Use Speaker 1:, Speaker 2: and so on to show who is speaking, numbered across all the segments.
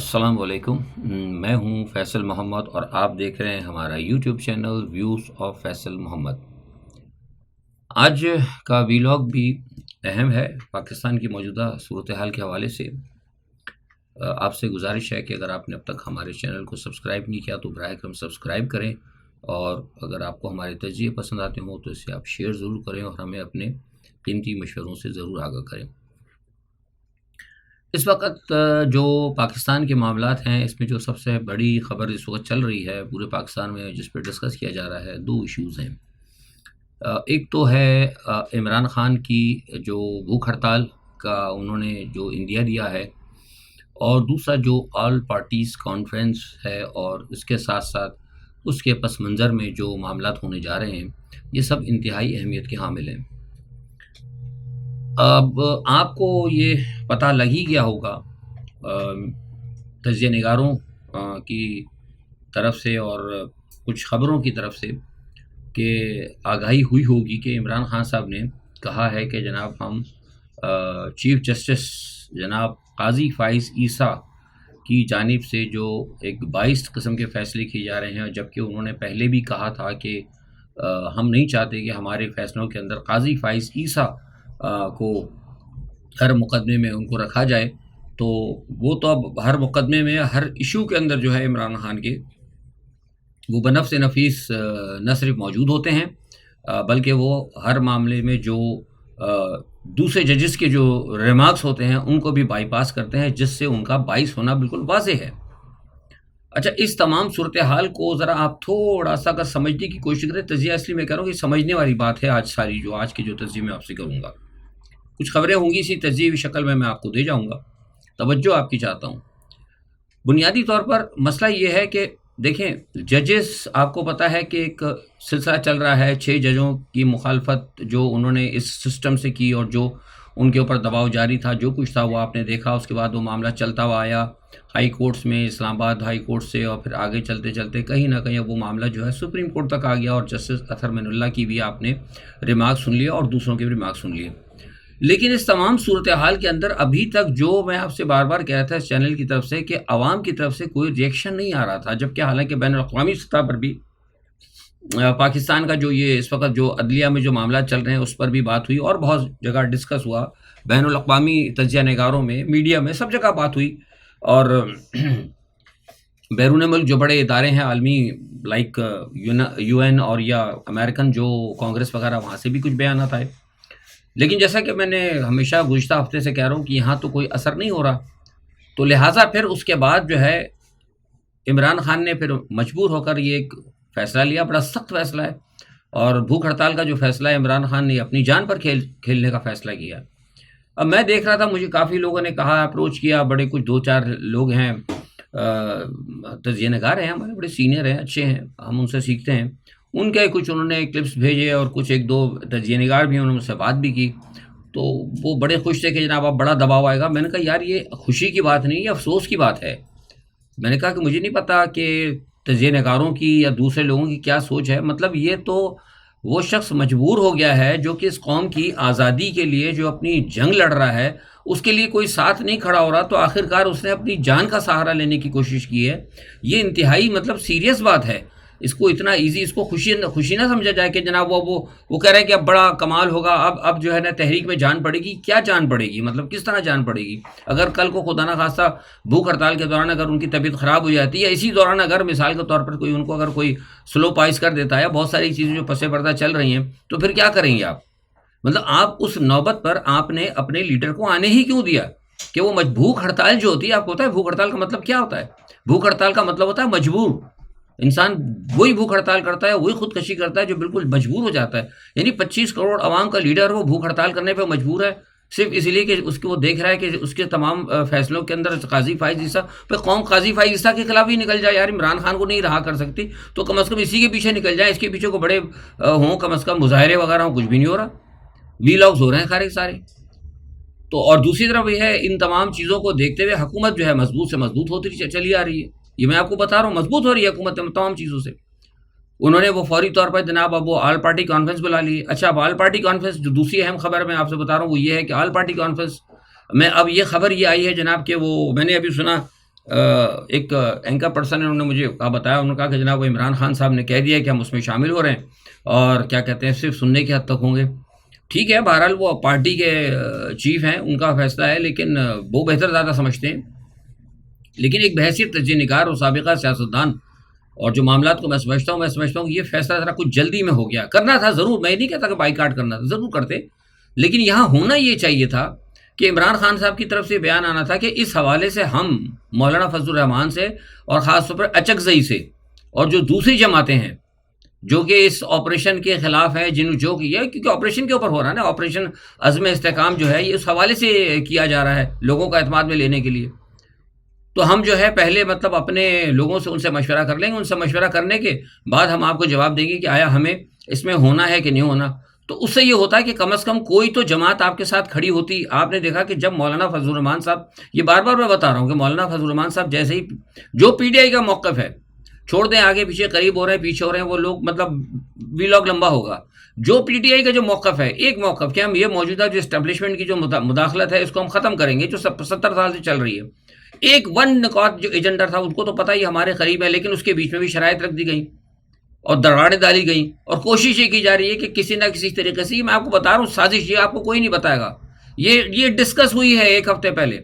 Speaker 1: السلام علیکم، میں ہوں فیصل محمد اور آپ دیکھ رہے ہیں ہمارا YouTube channel views of Faisal Muhammad. آج کا ویلاگ بھی اہم ہے پاکستان کی موجودہ صورتحال کے حوالے سے۔ آپ سے گزارش ہے کہ اگر آپ نے اب تک ہمارے چینل کو سبسکرائب نہیں کیا تو براہ کرم سبسکرائب کریں، اور اگر آپ کو ہمارے تجزیے پسند آتے ہوں تو اسے آپ شیئر ضرور کریں اور ہمیں اپنے قیمتی مشوروں سے ضرور آگاہ کریں۔ اس وقت جو پاکستان کے معاملات ہیں، اس میں جو سب سے بڑی خبر اس وقت چل رہی ہے پورے پاکستان میں، جس پہ ڈسکس کیا جا رہا ہے، دو ایشوز ہیں۔ ایک تو ہے عمران خان کی جو بھوک ہڑتال کا انہوں نے جو اندیا دیا ہے، اور دوسرا جو آل پارٹیز کانفرنس ہے اور اس کے ساتھ ساتھ اس کے پس منظر میں جو معاملات ہونے جا رہے ہیں، یہ سب انتہائی اہمیت کے حامل ہیں۔ اب آپ کو یہ پتہ لگ ہی گیا ہوگا تجزیہ نگاروں کی طرف سے اور کچھ خبروں کی طرف سے، کہ آگاہی ہوئی ہوگی کہ عمران خان صاحب نے کہا ہے کہ جناب ہم چیف جسٹس جناب قاضی فائز عیسیٰ کی جانب سے جو ایک باعث قسم کے فیصلے کیے جا رہے ہیں، جبکہ انہوں نے پہلے بھی کہا تھا کہ ہم نہیں چاہتے کہ ہمارے فیصلوں کے اندر قاضی فائز عیسیٰ کو ہر مقدمے میں ان کو رکھا جائے، تو وہ تو اب ہر مقدمے میں ہر ایشو کے اندر جو ہے عمران خان کے وہ بنفس نفیس نہ صرف موجود ہوتے ہیں، بلکہ وہ ہر معاملے میں جو دوسرے ججز کے جو ریمارکس ہوتے ہیں ان کو بھی بائی پاس کرتے ہیں، جس سے ان کا باعث ہونا بالکل واضح ہے۔ اچھا، اس تمام صورتحال کو ذرا آپ تھوڑا سا اگر سمجھنے کی کوشش کریں، تجزیہ اس لیے میں کہہ رہا ہوں کہ سمجھنے والی بات ہے آج کی جو تجزیے میں آپ سے کروں گا، کچھ خبریں ہوں گی اسی تجزیے کی شکل میں آپ کو دے جاؤں گا، توجہ آپ کی چاہتا ہوں۔ بنیادی طور پر مسئلہ یہ ہے کہ دیکھیں، ججز آپ کو پتہ ہے کہ ایک سلسلہ چل رہا ہے 6 ججوں کی مخالفت جو انہوں نے اس سسٹم سے کی، اور جو ان کے اوپر دباؤ جاری تھا، جو کچھ تھا وہ آپ نے دیکھا۔ اس کے بعد وہ معاملہ چلتا ہوا آیا ہائی کورٹس میں، اسلام آباد ہائی کورٹ سے، اور پھر آگے چلتے چلتے کہیں نہ کہیں وہ معاملہ جو ہے سپریم کورٹ تک آ گیا، اور جسٹس اطہر من اللہ کی بھی آپ نے ریمارک سن لیے اور دوسروں کے بھی ریمارک سن لیے۔ لیکن اس تمام صورتحال کے اندر ابھی تک جو میں آپ سے بار بار کہہ رہا تھا اس چینل کی طرف سے، کہ عوام کی طرف سے کوئی ریئیکشن نہیں آ رہا تھا، جبکہ حالانکہ بین الاقوامی سطح پر بھی پاکستان کا جو یہ اس وقت جو عدلیہ میں جو معاملات چل رہے ہیں اس پر بھی بات ہوئی، اور بہت جگہ ڈسکس ہوا، بین الاقوامی تجزیہ نگاروں میں، میڈیا میں، سب جگہ بات ہوئی، اور بیرون ملک جو بڑے ادارے ہیں عالمی، لائک یو این اور یا امریکن جو کانگریس وغیرہ، وہاں سے بھی کچھ بیانات آئے۔ لیکن جیسا کہ میں نے ہمیشہ گزشتہ ہفتے سے کہہ رہا ہوں کہ یہاں تو کوئی اثر نہیں ہو رہا، تو لہٰذا پھر اس کے بعد جو ہے عمران خان نے پھر مجبور ہو کر یہ ایک فیصلہ لیا، بڑا سخت فیصلہ ہے، اور بھوک ہڑتال کا جو فیصلہ ہے عمران خان نے اپنی جان پر کھیلنے کا فیصلہ کیا۔ اب میں دیکھ رہا تھا، مجھے کافی لوگوں نے کہا، اپروچ کیا، بڑے کچھ 2-4 لوگ ہیں تجزیہ نگار ہیں ہمارے، بڑے سینئر ہیں، اچھے ہیں، ہم ان سے سیکھتے ہیں، ان کے کچھ انہوں نے کلپس بھیجے، اور کچھ 1-2 تجزیہ نگار بھی انہوں نے مجھ سے بات بھی کی، تو وہ بڑے خوش تھے کہ جناب اب بڑا دباؤ آئے گا۔ میں نے کہا یار یہ خوشی کی بات نہیں، یہ افسوس کی بات ہے۔ میں نے کہا کہ مجھے نہیں پتا کہ تجزیہ نگاروں کی یا دوسرے لوگوں کی کیا سوچ ہے، مطلب یہ تو وہ شخص مجبور ہو گیا ہے جو کہ اس قوم کی آزادی کے لیے جو اپنی جنگ لڑ رہا ہے، اس کے لیے کوئی ساتھ نہیں کھڑا ہو رہا، تو آخرکار اس نے اپنی جان کا سہارا لینے کی کوشش کی ہے۔ یہ انتہائی مطلب سیریس بات ہے، اس کو اتنا ایزی، اس کو خوشی نہ سمجھا جائے کہ جناب وہ کہہ رہے ہیں کہ اب بڑا کمال ہوگا، اب جو ہے نا تحریک میں جان پڑے گی۔ کیا جان پڑے گی؟ مطلب کس طرح جان پڑے گی؟ اگر کل کو خدا نہ خواستہ بھوک ہڑتال کے دوران اگر ان کی طبیعت خراب ہو جاتی ہے، اسی دوران اگر مثال کے طور پر کوئی ان کو اگر کوئی سلو پائس کر دیتا ہے، بہت ساری چیزیں جو پس پردہ چل رہی ہیں، تو پھر کیا کریں گے آپ؟ مطلب آپ اس نوبت پر آپ نے اپنے لیڈر کو آنے ہی کیوں دیا کہ وہ بھوک ہڑتال جو ہوتی ہے، آپ کو پتا ہے بھوک ہڑتال کا مطلب کیا ہوتا ہے؟ بھوک ہڑتال کا مطلب ہوتا ہے مجبور انسان، وہی بھوک ہڑتال کرتا ہے، وہی خودکشی کرتا ہے جو بالکل مجبور ہو جاتا ہے۔ یعنی 25 کروڑ عوام کا لیڈر وہ بھوک ہڑتال کرنے پہ مجبور ہے، صرف اس لیے کہ اس کو وہ دیکھ رہا ہے کہ اس کے تمام فیصلوں کے اندر قاضی فائز عیسیٰ پہ قوم قاضی فائز عیسیٰ کے خلاف ہی نکل جائے۔ یار عمران خان کو نہیں رہا کر سکتی تو کم از کم اسی کے پیچھے نکل جائے، اس کے پیچھے کو بڑے ہوں، کم از کم مظاہرے وغیرہ ہوں، کچھ بھی نہیں ہو رہا، ویلاگز ہو رہے ہیں خارج سارے۔ تو اور دوسری طرف یہ ہے، ان تمام چیزوں کو دیکھتے ہوئے حکومت جو ہے مضبوط سے مضبوط ہوتی چلی آ رہی ہے، یہ میں آپ کو بتا رہا ہوں، مضبوط ہو رہی ہے حکومت تمام چیزوں سے۔ انہوں نے وہ فوری طور پر جناب اب وہ آل پارٹی کانفرنس بلا لی۔ اچھا، اب آل پارٹی کانفرنس جو دوسری اہم خبر میں آپ سے بتا رہا ہوں وہ یہ ہے کہ آل پارٹی کانفرنس میں اب یہ خبر یہ آئی ہے جناب کہ وہ میں نے ابھی سنا ایک اینکر پرسن نے انہوں نے مجھے بتایا، انہوں نے کہا کہ جناب وہ عمران خان صاحب نے کہہ دیا کہ ہم اس میں شامل ہو رہے ہیں، اور کیا کہتے ہیں صرف سننے کی حد تک ہوں گے. ٹھیک ہے، بہرحال وہ پارٹی کے چیف ہیں، ان کا فیصلہ ہے، لیکن وہ بہتر زیادہ سمجھتے ہیں. لیکن ایک بحیثیت تجزیہ نگار اور سابقہ سیاستدان اور جو معاملات کو میں سمجھتا ہوں کہ یہ فیصلہ ذرا کچھ جلدی میں ہو گیا. کرنا تھا ضرور، میں نہیں کہتا کہ بائیکاٹ کرنا تھا، ضرور کرتے، لیکن یہاں ہونا یہ چاہیے تھا کہ عمران خان صاحب کی طرف سے بیان آنا تھا کہ اس حوالے سے ہم مولانا فضل الرحمان سے اور خاص طور پر اچکزئی سے اور جو دوسری جماعتیں ہیں جو کہ اس آپریشن کے خلاف ہیں، جو کہ یہ کیونکہ آپریشن کے اوپر ہو رہا ہے نا، آپریشن عزم استحکام جو ہے یہ اس حوالے سے کیا جا رہا ہے لوگوں کا اعتماد میں لینے کے لیے. تو ہم جو ہے پہلے مطلب اپنے لوگوں سے ان سے مشورہ کر لیں گے، ان سے مشورہ کرنے کے بعد ہم آپ کو جواب دیں گے کہ آیا ہمیں اس میں ہونا ہے کہ نہیں ہونا. تو اس سے یہ ہوتا ہے کہ کم از کم کوئی تو جماعت آپ کے ساتھ کھڑی ہوتی. آپ نے دیکھا کہ جب مولانا فضل الرحمان صاحب، یہ بار بار میں بتا رہا ہوں کہ مولانا فضل الرحمان صاحب جیسے ہی جو پی ٹی آئی کا موقف ہے، چھوڑ دیں آگے پیچھے قریب ہو رہے ہیں پیچھے ہو رہے ہیں وہ لوگ، مطلب ویلاگ لمبا ہوگا. جو پی ٹی آئی کا جو موقف ہے، ایک موقف کہ ہم یہ موجودہ جو اسٹیبلشمنٹ کی جو مداخلت ہے اس کو ہم ختم کریں گے جو 70 سال سے چل رہی ہے. ایک ون نکات جو ایجنڈا تھا ان کو تو پتہ ہی ہمارے قریب ہے، لیکن اس کے بیچ میں بھی شرائط رکھ دی گئیں اور دراڑیں ڈالی گئیں، اور کوشش یہ کی جا رہی ہے کہ کسی نہ کسی طریقے سے، یہ میں آپ کو بتا رہا ہوں سازش، یہ آپ کو کوئی نہیں بتائے گا، یہ ڈسکس ہوئی ہے ایک ہفتے پہلے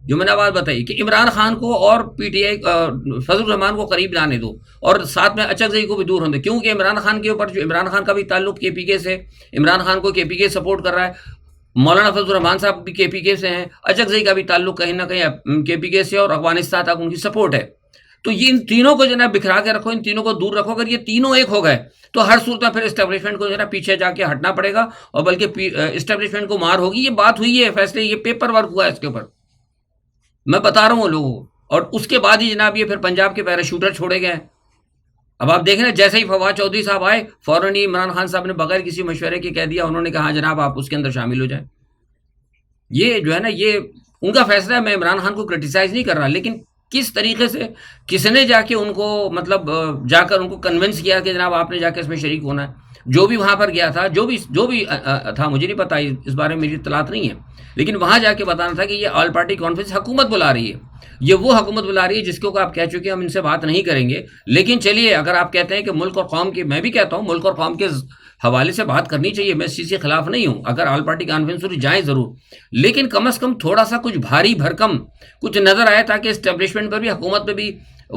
Speaker 1: جو میں نے بات بتائی کہ عمران خان کو اور پی ٹی آئی فضل الرحمان کو قریب لانے دو اور ساتھ میں اچکزئی کو بھی دور ہونے دو. کیونکہ عمران خان کے اوپر جو عمران خان کا بھی تعلق کے پی کے سے، عمران خان کو کے پی کے سپورٹ کر رہا ہے، مولانا فضل الرحمان صاحب بھی کے پی کے سے ہیں، اچکزئی کا بھی تعلق کہیں نہ کہیں کے پی کے سے اور افغانستان تک ان کی سپورٹ ہے. تو یہ ان تینوں کو جو ہے بکھرا کے رکھو، ان تینوں کو دور رکھو. اگر یہ تینوں ایک ہو گئے تو ہر صورت میں پھر اسٹیبلشمنٹ کو جو ہے پیچھے جا کے ہٹنا پڑے گا، اور بلکہ اسٹیبلشمنٹ کو مار ہوگی. یہ بات ہوئی ہے، فیصلے، یہ پیپر ورک ہوا ہے اس کے اوپر، میں بتا رہا ہوں لوگوں کو. اور اس کے بعد ہی جناب یہ پھر پنجاب کے پیراشوٹر چھوڑے گئے. اب آپ دیکھ رہے ہیں جیسے ہی فواد چودھری صاحب آئے فوراً ہی عمران خان صاحب نے بغیر کسی مشورے کے کہہ دیا، انہوں نے کہا جناب آپ اس کے اندر شامل ہو جائیں. یہ جو ہے نا یہ ان کا فیصلہ ہے، میں عمران خان کو کرٹیسائز نہیں کر رہا، لیکن کس طریقے سے کس نے جا کے ان کو مطلب جا کر ان کو کنونس کیا کہ جناب آپ نے جا کے اس میں شریک ہونا ہے. جو بھی وہاں پر گیا تھا، جو بھی تھا، مجھے نہیں پتا، اس بارے میں میری اطلاعات نہیں ہے، لیکن وہاں جا کے بتانا تھا کہ یہ آل پارٹی کانفرنس حکومت بلا رہی ہے، یہ وہ حکومت بلا رہی ہے جس کو آپ کہہ چکے ہم ان سے بات نہیں کریں گے. لیکن چلیے اگر آپ کہتے ہیں کہ ملک اور قوم کے، میں بھی کہتا ہوں ملک اور قوم کے حوالے سے بات کرنی چاہیے، میں اس چیز کے خلاف نہیں ہوں، اگر آل پارٹی کانفرنس ہوئی جائیں ضرور، لیکن کم از کم تھوڑا سا کچھ بھاری بھرکم کچھ نظر آئے تاکہ اسٹیبلشمنٹ پر بھی، حکومت پہ بھی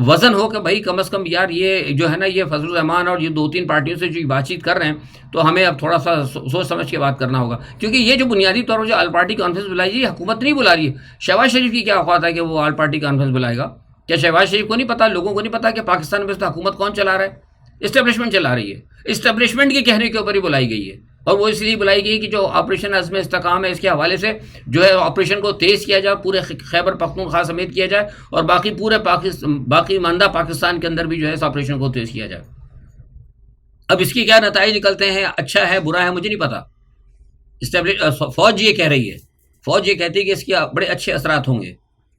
Speaker 1: وزن ہو کہ بھائی کم از کم یار یہ جو ہے نا یہ فضل الرحمان اور یہ 2-3 پارٹیوں سے جو بات چیت کر رہے ہیں تو ہمیں اب تھوڑا سا سوچ سمجھ کے بات کرنا ہوگا. کیونکہ یہ جو بنیادی طور پر جو آل پارٹی کانفرنس بلائی یہ حکومت نہیں بلا رہی ہے. شہباز شریف کی کیا اوقات ہے کہ وہ آل پارٹی کانفرنس بلائے گا؟ کیا شہباز شریف کو نہیں پتا، لوگوں کو نہیں پتا کہ پاکستان میں اس حکومت کون چلا رہا ہے؟ اسٹیبلشمنٹ چلا رہی ہے. اسٹیبلشمنٹ کے کہنے کے اوپر ہی بلائی گئی ہے، اور وہ اس لیے بلائی گئی کہ جو آپریشن عزم استحکام ہے اس کے حوالے سے جو ہے آپریشن کو تیز کیا جائے، پورے خیبر پختونخوا سمیت کیا جائے، اور باقی پورے باقی ماندہ پاکستان کے اندر بھی جو ہے اس آپریشن کو تیز کیا جائے. اب اس کی کیا نتائج نکلتے ہیں، اچھا ہے برا ہے مجھے نہیں پتا. فوج یہ کہہ رہی ہے، فوج یہ کہتی ہے کہ اس کے بڑے اچھے اثرات ہوں گے.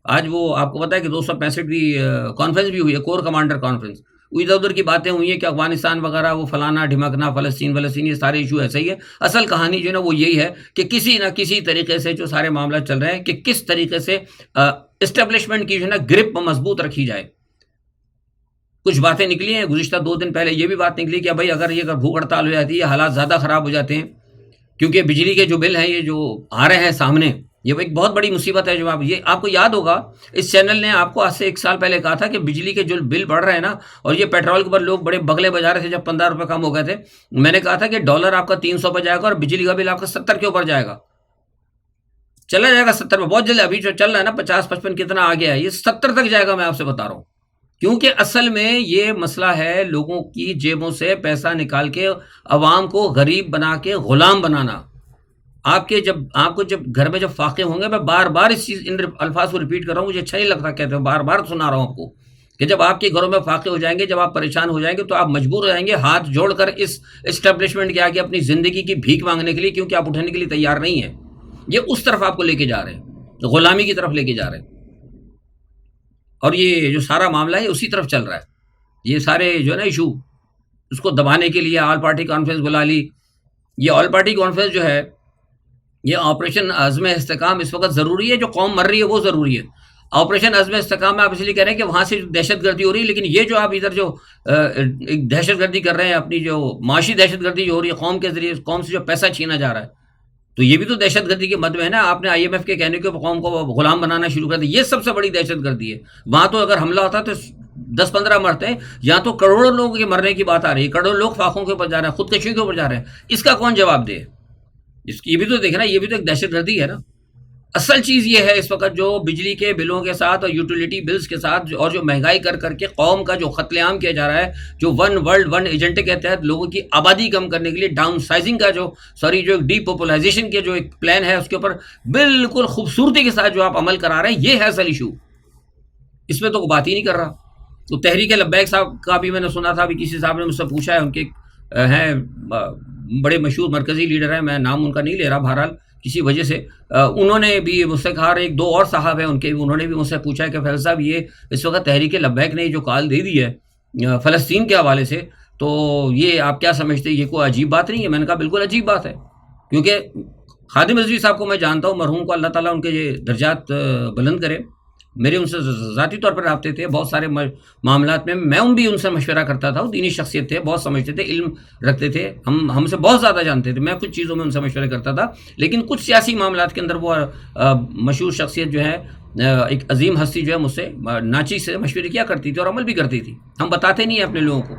Speaker 1: آج وہ آپ کو پتا ہے کہ 265 کانفرنس بھی ہوئی ہے، کور کمانڈر کانفرنس. ادھر ادھر کی باتیں ہوئی ہیں کہ افغانستان وغیرہ وہ فلانا ڈھمکنا، فلسطین یہ سارے ایشو ایسے ہی ہے. اصل کہانی جو ہے نا وہ یہی ہے کہ کسی نہ کسی طریقے سے جو سارے معاملات چل رہے ہیں کہ کس طریقے سے اسٹیبلشمنٹ کی جو ہے نا گرپ مضبوط رکھی جائے. کچھ باتیں نکلی ہیں گزشتہ 2 دن پہلے، یہ بھی بات نکلی کہ بھائی اگر بھوک ہڑتال ہو جاتی ہے حالات زیادہ خراب ہو جاتے ہیں، کیونکہ بجلی کے جو بل ہیں یہ جو آ رہے ہیں سامنے، یہ ایک بہت بڑی مصیبت ہے. جو آپ کو یاد ہوگا اس چینل نے آپ کو آج سے 1 سال پہلے کہا تھا کہ بجلی کے جو بل بڑھ رہے ہیں نا، اور یہ پیٹرول کے اوپر لوگ بڑے بغلے بجا رہے تھے جب 15 روپے کم ہو گئے تھے. میں نے کہا تھا کہ ڈالر آپ کا 300 پہ جائے گا اور بجلی کا بل آپ کا 70 کے اوپر جائے گا، چلا جائے گا 70 پہ بہت جلد. ابھی جو چل رہا ہے نا 50-55 کتنا آ گیا ہے، یہ 70 تک جائے گا، میں آپ سے بتا رہا ہوں. کیونکہ اصل میں یہ مسئلہ ہے لوگوں کی جیبوں سے پیسہ نکال کے عوام کو غریب بنا کے غلام بنانا. آپ کو جب گھر میں جب فاقے ہوں گے، میں بار بار ان الفاظ کو ریپیٹ کر رہا ہوں، مجھے اچھا نہیں لگتا کہتے ہیں، بار بار سنا رہا ہوں آپ کو کہ جب آپ کے گھروں میں فاقے ہو جائیں گے، جب آپ پریشان ہو جائیں گے تو آپ مجبور ہو جائیں گے ہاتھ جوڑ کر اس اسٹیبلشمنٹ کے آگے اپنی زندگی کی بھیک مانگنے کے لیے، کیونکہ آپ اٹھنے کے لیے تیار نہیں ہیں. یہ اس طرف آپ کو لے کے جا رہے ہیں، غلامی کی طرف لے کے جا رہے ہیں، اور یہ جو سارا معاملہ ہے اسی طرف چل رہا ہے. یہ سارے جو ہے نا ایشو اس کو دبانے کے لیے آل پارٹی کانفرنس بلا لی. یہ آل پارٹی کانفرنس جو ہے، یہ آپریشن عزم استحکام اس وقت ضروری ہے، جو قوم مر رہی ہے وہ ضروری ہے. آپریشن عزم استحکام میں آپ اس لیے کہہ رہے ہیں کہ وہاں سے جو دہشت گردی ہو رہی ہے، لیکن یہ جو آپ ادھر جو ایک دہشت گردی کر رہے ہیں، اپنی جو معاشی دہشت گردی جو ہو رہی ہے قوم کے ذریعے، قوم سے جو پیسہ چھینا جا رہا ہے، تو یہ بھی تو دہشت گردی کے مد میں ہے نا. آپ نے IMF کے کہنے کے قوم کو غلام بنانا شروع کر دیا، یہ سب سے بڑی دہشت گردی ہے. وہاں تو اگر حملہ ہوتا تو 10-15 مرتے ہیں، یہاں تو کروڑوں لوگوں کے مرنے کی بات آ رہی ہے، کروڑوں لوگ فاقوں کے اوپر جا رہے ہیں، خودکشیوں کے اوپر جا رہے ہیں. اس کا کون جواب دے؟ یہ بھی تو دیکھنا، یہ بھی تو ایک دہشت گردی ہے نا. اصل چیز یہ ہے اس وقت جو بجلی کے بلوں کے ساتھ اور یوٹیلیٹی بلز کے ساتھ اور جو مہنگائی کر کر کے قوم کا جو قتل عام کیا جا رہا ہے، جو ون ورلڈ ون ایجنڈے کے تحت لوگوں کی آبادی کم کرنے کے لیے ڈاؤن سائزنگ کا جو جو ڈی پاپولائزیشن کے جو ایک پلان ہے، اس کے اوپر بالکل خوبصورتی کے ساتھ جو آپ عمل کرا رہے ہیں، یہ ہے اصل ایشو. اس میں تو کوئی بات ہی نہیں کر رہا. تو تحریک لبیک صاحب کا بھی میں نے سنا تھا، ابھی کسی صاحب نے مجھ سے پوچھا ہے، ان کے ہیں بڑے مشہور مرکزی لیڈر ہیں، میں نام ان کا نہیں لے رہا، بہرحال کسی وجہ سے انہوں نے بھی مجھ سے کہا، ایک دو اور صاحب ہیں ان کے، انہوں نے بھی مجھ سے پوچھا کہ فیض صاحب یہ اس وقت تحریک لبیک نے جو کال دے دی ہے فلسطین کے حوالے سے، تو یہ آپ کیا سمجھتے ہیں، یہ کوئی عجیب بات نہیں ہے؟ میں نے کہا بالکل عجیب بات ہے، کیونکہ خادم رضوی صاحب کو میں جانتا ہوں، مرحوم کو اللہ تعالیٰ ان کے یہ درجات بلند کرے. میرے ان سے ذاتی طور پر رابطے تھے بہت سارے معاملات میں بھی ان سے مشورہ کرتا تھا. وہ دینی شخصیت تھے، بہت سمجھتے تھے، علم رکھتے تھے، ہم سے بہت زیادہ جانتے تھے. میں کچھ چیزوں میں ان سے مشورہ کرتا تھا، لیکن کچھ سیاسی معاملات کے اندر وہ مشہور شخصیت جو ہے، ایک عظیم ہستی جو ہے، مجھ سے ناچیز سے مشورے کیا کرتی تھی اور عمل بھی کرتی تھی. ہم بتاتے نہیں ہیں اپنے لوگوں کو.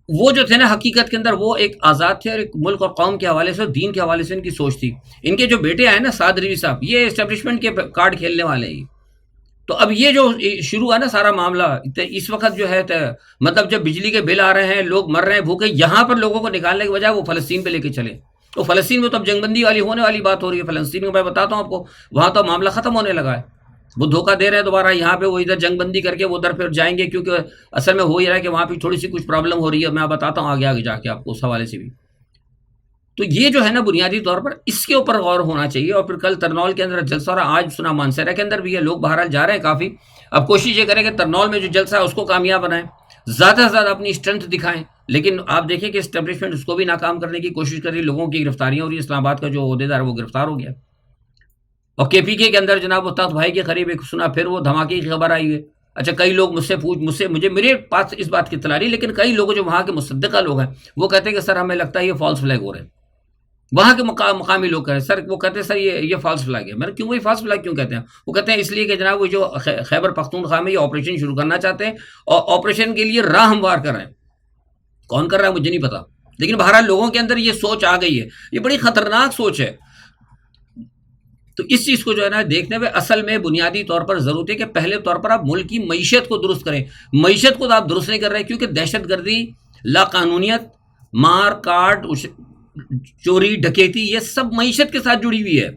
Speaker 1: وہ جو تھے نا حقیقت کے اندر وہ ایک آزاد تھے، اور ایک ملک اور قوم کے حوالے سے اور دین کے حوالے سے ان کی سوچ تھی. ان کے جو بیٹے آئے نا سعد رضوی صاحب، یہ اسٹیبلشمنٹ کے کارڈ کھیلنے والے ہیں. تو اب یہ جو شروع ہے نا سارا معاملہ اس وقت جو ہے، مطلب جب بجلی کے بل آ رہے ہیں، لوگ مر رہے ہیں بھوکے، یہاں پر لوگوں کو نکالنے کے بجائے وہ فلسطین پہ لے کے چلے. تو فلسطین میں تو اب جنگ بندی والی ہونے والی بات ہو رہی ہے. فلسطین کو میں بتاتا ہوں آپ کو، وہاں تو معاملہ ختم ہونے لگا ہے. وہ دھوکہ دے رہے ہیں دوبارہ یہاں پہ، وہ ادھر جنگ بندی کر کے وہ ادھر پھر جائیں گے، کیونکہ اصل میں ہو ہی رہا ہے کہ وہاں پہ تھوڑی سی کچھ پرابلم ہو رہی ہے. میں بتاتا ہوں آگے جا کے آپ کو اس حوالے سے بھی. تو یہ جو ہے نا بنیادی طور پر اس کے اوپر غور ہونا چاہیے. اور پھر کل ترنول کے اندر جلسہ، اور آج سنا مانسہرہ کے اندر بھی ہے، لوگ بہرحال جا رہے ہیں کافی. اب کوشش یہ کریں کہ ترنول میں جو جلسہ ہے اس کو کامیاب بنائیں، زیادہ سے زیادہ اپنی اسٹرینتھ دکھائیں. لیکن آپ دیکھیں کہ اسٹیبلشمنٹ اس کو بھی ناکام کرنے کی کوشش کر رہی ہے. لوگوں کی گرفتاریاں ہو رہی ہے. اسلام آباد کا جو عہدیدار ہے وہ گرفتار ہو گیا. اور KPK کے اندر جناب وہ تخت بھائی کے قریب ایک سنا پھر وہ دھماکے کی خبر آئی ہے. اچھا کئی لوگ مجھے میرے پاس اس بات کی اطلاع نہیں، لیکن کئی لوگ جو وہاں کے مصدقہ لوگ ہیں وہ کہتے ہیں کہ سر ہمیں لگتا ہے یہ فالس فلیگ ہو رہے ہیں. وہاں کے مقامی لوگ کہتے ہیں سر، وہ کہتے ہیں سر یہ فالس فلیگ ہے. میں کیوں وہی فالس فلیگ کیوں کہتے ہیں؟ وہ کہتے ہیں اس لیے کہ جناب وہ جو خیبر پختونخوا میں یہ آپریشن شروع کرنا چاہتے ہیں، اور آپریشن کے لیے راہ ہموار کر رہے ہیں. کون کر رہا ہے مجھے نہیں پتا، لیکن بہرحال لوگوں کے اندر یہ سوچ آ گئی ہے. یہ بڑی خطرناک سوچ ہے. تو اس چیز کو جو ہے نا دیکھنے میں اصل میں بنیادی طور پر ضرورت ہے کہ پہلے طور پر آپ ملک کی معیشت کو درست کریں. معیشت کو تو آپ درست نہیں کر رہے، کیونکہ دہشت گردی، لا قانونیت، مار کاٹ، چوری ڈکیتی، یہ سب معیشت کے ساتھ جڑی ہوئی ہے.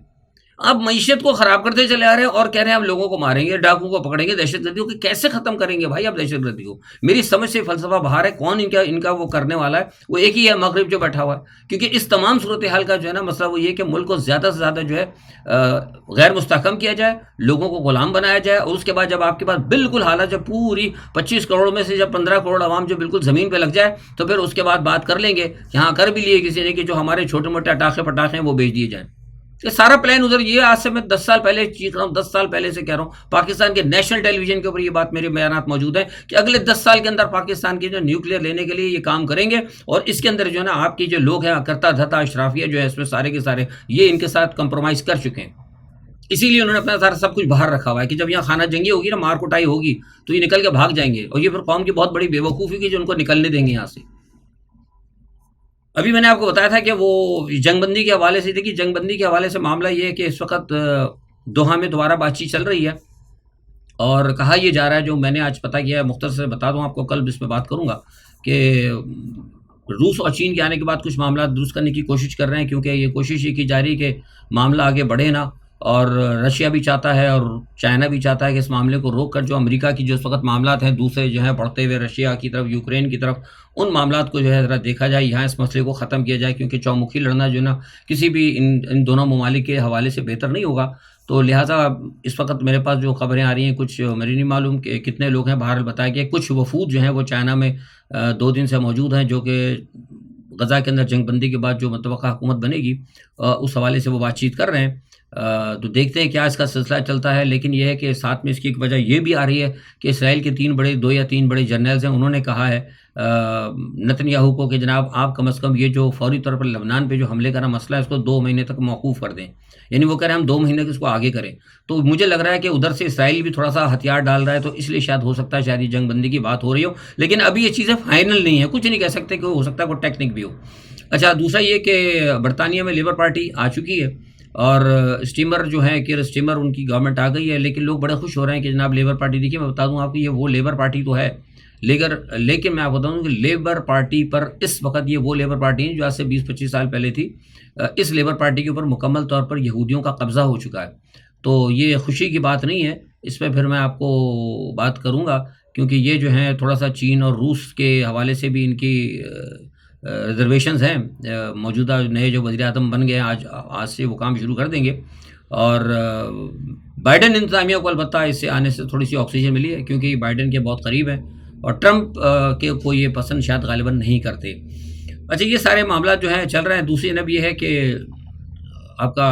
Speaker 1: آپ معیشت کو خراب کرتے چلے آ رہے ہیں اور کہہ رہے ہیں ہم لوگوں کو ماریں گے، ڈاکو کو پکڑیں گے، دہشت گردی کو کیسے ختم کریں گے بھائی آپ دہشت گردی کو؟ میری سمجھ سے فلسفہ باہر ہے. کون ان کا وہ کرنے والا ہے؟ وہ ایک ہی ہے، مغرب جو بیٹھا ہوا ہے. کیونکہ اس تمام صورتحال کا جو ہے نا مسئلہ وہ یہ کہ ملک کو زیادہ سے زیادہ جو ہے غیر مستحکم کیا جائے، لوگوں کو غلام بنایا جائے. اور اس کے بعد جب آپ کے پاس بالکل حالات، جب پوری 25 کروڑ میں سے جب 15 کروڑ عوام جو بالکل زمین پہ لگ جائے، تو پھر اس کے بعد بات کر لیں گے. یہاں کر بھی لیے کسی نے کہ جو ہمارے چھوٹے موٹے پٹاخے ہیں وہ بیچ دیے جائیں. یہ سارا پلان ادھر. یہ آج سے میں 10 سال پہلے چیخ رہا ہوں، 10 سال پہلے سے کہہ رہا ہوں. پاکستان کے نیشنل ٹیلی ویژن کے اوپر یہ بات، میرے بیانات موجود ہیں کہ اگلے 10 سال کے اندر پاکستان کے جو نیوکلیر لینے کے لیے یہ کام کریں گے. اور اس کے اندر جو ہے نا آپ کی جو لوگ ہیں کرتا دھتا اشرافیہ جو ہے اس میں سارے کے سارے یہ ان کے ساتھ کمپرومائز کر چکے ہیں. اسی لیے انہوں نے اپنا سارا سب کچھ باہر رکھا ہوا ہے کہ جب یہاں خانہ جنگی ہوگی نا، مار کٹائی ہوگی، تو یہ نکل کے بھاگ جائیں گے. اور یہ پھر قوم کی بہت بڑی بے وقوفی کی جو ان کو نکلنے دیں گے یہاں سے. ابھی میں نے آپ کو بتایا تھا کہ وہ جنگ بندی کے حوالے سے، دیکھیے جنگ بندی کے حوالے سے معاملہ یہ ہے کہ اس وقت دوحہ میں دوبارہ بات چیت چل رہی ہے، اور کہا یہ جا رہا ہے، جو میں نے آج پتہ کیا ہے، مختصر بتا دوں آپ کو، کل اس میں بات کروں گا، کہ روس اور چین کے آنے کے بعد کچھ معاملات درست کرنے کی کوشش کر رہے ہیں. کیونکہ یہ کوشش یہ کی جا رہی ہے کہ معاملہ آگے بڑھے نا. اور رشیا بھی چاہتا ہے اور چائنا بھی چاہتا ہے کہ اس معاملے کو روک کر جو امریکہ کی جو اس وقت معاملات ہیں دوسرے جو ہیں بڑھتے ہوئے رشیا کی طرف، یوکرین کی طرف، ان معاملات کو جو ہے ذرا دیکھا جائے، یہاں اس مسئلے کو ختم کیا جائے. کیونکہ چومکھی لڑنا جو ہے نا کسی بھی ان دونوں ممالک کے حوالے سے بہتر نہیں ہوگا. تو لہٰذا اس وقت میرے پاس جو خبریں آ رہی ہیں، کچھ مجھے نہیں معلوم کہ کتنے لوگ ہیں، بہرحال بتایا کہ کچھ وفود جو ہیں وہ چائنا میں 2 دن سے موجود ہیں، جو کہ غزہ کے اندر جنگ بندی کے بعد جو متوقع حکومت بنے گی اس حوالے سے وہ بات چیت کر رہے ہیں. تو دیکھتے ہیں کیا اس کا سلسلہ چلتا ہے، لیکن یہ ہے کہ ساتھ میں اس کی ایک وجہ یہ بھی آ رہی ہے کہ اسرائیل کے 2 یا 3 بڑے جرنیلز ہیں، انہوں نے کہا ہے نتن یاہو کو کہ جناب آپ کم از کم یہ جو فوری طور پر لبنان پہ جو حملے کا مسئلہ ہے اس کو 2 مہینے تک موقوف کر دیں، یعنی وہ کہہ رہے ہیں ہم 2 مہینے تک اس کو آگے کریں۔ تو مجھے لگ رہا ہے کہ ادھر سے اسرائیل بھی تھوڑا سا ہتھیار ڈال رہا ہے، تو اس لیے شاید ہو سکتا ہے شاید یہ جنگ بندی کی بات ہو رہی ہو، لیکن ابھی یہ چیزیں فائنل نہیں ہیں، کچھ نہیں کہہ سکتے کہ ہو سکتا ہے کوئی ٹیکنیک بھی ہو۔ اچھا، دوسرا یہ کہ برطانیہ میں لیبر پارٹی آ چکی ہے، اور اسٹیمر جو ہیں کہ اسٹیمر ان کی گورنمنٹ آ گئی ہے، لیکن لوگ بڑے خوش ہو رہے ہیں کہ جناب لیبر پارٹی، دیکھیے میں بتا دوں آپ کو یہ وہ لیبر پارٹی تو ہے، لیکن میں آپ بتاؤں کہ لیبر پارٹی پر اس وقت یہ وہ لیبر پارٹی ہے جو آج سے 20-25 سال پہلے تھی، اس لیبر پارٹی کے اوپر مکمل طور پر یہودیوں کا قبضہ ہو چکا ہے۔ تو یہ خوشی کی بات نہیں ہے، اس پہ پھر میں آپ کو بات کروں گا، کیونکہ یہ جو ہیں تھوڑا سا چین اور روس کے حوالے سے بھی ان کی ریزرویشنز ہیں۔ موجودہ نئے جو وزیر اعظم بن گئے ہیں آج سے وہ کام شروع کر دیں گے، اور بائیڈن انتظامیہ کو البتہ اس سے آنے سے تھوڑی سی آکسیجن ملی ہے، کیونکہ بائیڈن کے بہت قریب ہیں اور ٹرمپ کے کو یہ پسند شاید غالباً نہیں کرتے۔ اچھا، یہ سارے معاملات جو ہیں چل رہے ہیں۔ دوسری جانب یہ ہے کہ آپ کا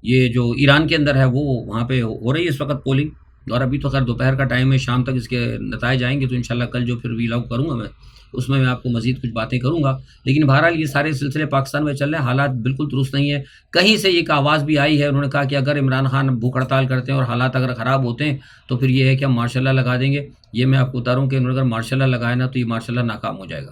Speaker 1: یہ جو ایران کے اندر ہے وہ وہاں پہ ہو رہی ہے اس وقت پولنگ، اور ابھی تو خیر دوپہر کا ٹائم ہے، شام تک اس کے نتائج آئیں گے، تو انشاءاللہ کل جو پھر ویلاگ کروں گا میں اس میں آپ کو مزید کچھ باتیں کروں گا۔ لیکن بہرحال یہ سارے سلسلے پاکستان میں چل رہے ہیں، حالات بالکل درست نہیں ہے۔ کہیں سے ایک آواز بھی آئی ہے، انہوں نے کہا کہ اگر عمران خان بھوک ہڑتال کرتے ہیں اور حالات اگر خراب ہوتے ہیں تو پھر یہ ہے کہ ہم مارشل لا لگا دیں گے۔ یہ میں آپ کو بتا رہا ہوں کہ انہوں نے اگر مارشل لا لگایا نا تو یہ مارشل لا ناکام ہو جائے گا،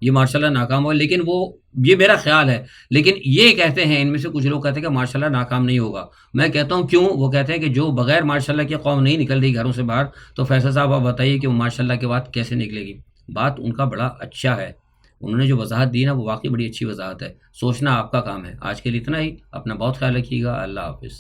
Speaker 1: یہ مارشل لا ناکام ہو، لیکن وہ یہ میرا خیال ہے، لیکن یہ کہتے ہیں ان میں سے کچھ لوگ کہتے ہیں کہ مارشل لا ناکام نہیں ہوگا۔ میں کہتا ہوں کیوں؟ وہ کہتے ہیں کہ جو بغیر مارشل لا کے قوم نہیں نکل رہی گھروں سے باہر، تو فیصل صاحب آپ بتائیے کہ وہ مارشل لا کے بعد کیسے نکلے گی؟ بات ان کا بڑا اچھا ہے، انہوں نے جو وضاحت دی نا وہ واقعی بڑی اچھی وضاحت ہے۔ سوچنا آپ کا کام ہے۔ آج کے لیے اتنا ہی، اپنا بہت خیال رکھیے گا، اللہ حافظ۔